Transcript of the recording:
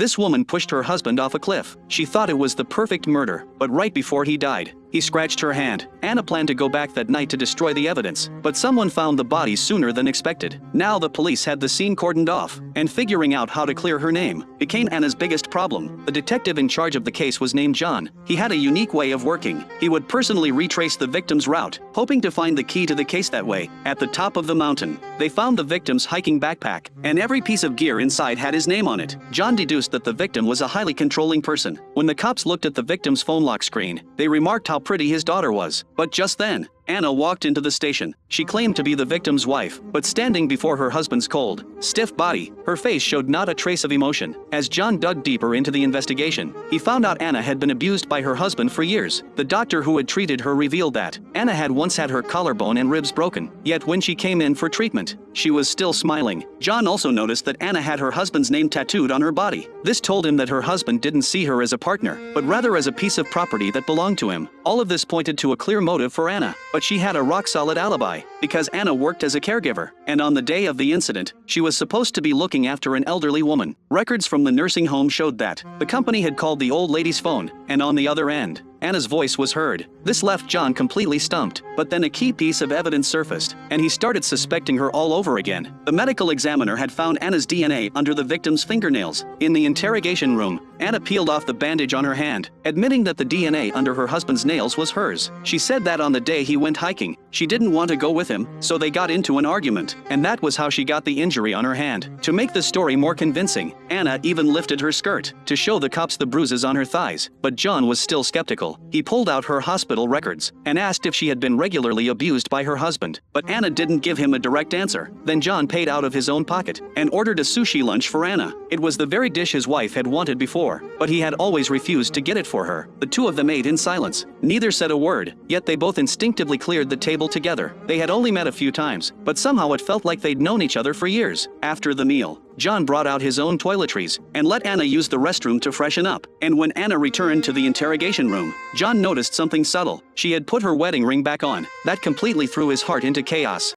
This woman pushed her husband off a cliff. She thought it was the perfect murder, but right before he died, he scratched her hand. Anna planned to go back that night to destroy the evidence, but someone found the body sooner than expected. Now the police had the scene cordoned off, and figuring out how to clear her name became Anna's biggest problem. The detective in charge of the case was named John. He had a unique way of working. He would personally retrace the victim's route, hoping to find the key to the case that way. At the top of the mountain, they found the victim's hiking backpack, and every piece of gear inside had his name on it. John deduced that the victim was a highly controlling person. When the cops looked at the victim's phone lock screen, they remarked how pretty his daughter was. But just then, Anna walked into the station. She claimed to be the victim's wife, but standing before her husband's cold, stiff body, her face showed not a trace of emotion. As John dug deeper into the investigation, he found out Anna had been abused by her husband for years. The doctor who had treated her revealed that Anna had once had her collarbone and ribs broken, yet when she came in for treatment, she was still smiling. John also noticed that Anna had her husband's name tattooed on her body. This told him that her husband didn't see her as a partner, but rather as a piece of property that belonged to him. All of this pointed to a clear motive for Anna, but she had a rock-solid alibi, because Anna worked as a caregiver, and on the day of the incident, she was supposed to be looking after an elderly woman. Records from the nursing home showed that the company had called the old lady's phone, and on the other end, Anna's voice was heard. This left John completely stumped, but then a key piece of evidence surfaced, and he started suspecting her all over again. The medical examiner had found Anna's DNA under the victim's fingernails. In the interrogation room, Anna peeled off the bandage on her hand, admitting that the DNA under her husband's nails was hers. She said that on the day he went hiking, she didn't want to go with him, so they got into an argument, and that was how she got the injury on her hand. To make the story more convincing, Anna even lifted her skirt to show the cops the bruises on her thighs, but John was still skeptical. He pulled out her hospital records and asked if she had been regularly abused by her husband, but Anna didn't give him a direct answer. Then John paid out of his own pocket and ordered a sushi lunch for Anna. It was the very dish his wife had wanted before, but he had always refused to get it for her. The two of them ate in silence. Neither said a word, yet they both instinctively cleared the table together. They had only met a few times, but somehow it felt like they'd known each other for years. After the meal, John brought out his own toiletries and let Anna use the restroom to freshen up. And when Anna returned to the interrogation room, John noticed something subtle. She had put her wedding ring back on. That completely threw his heart into chaos.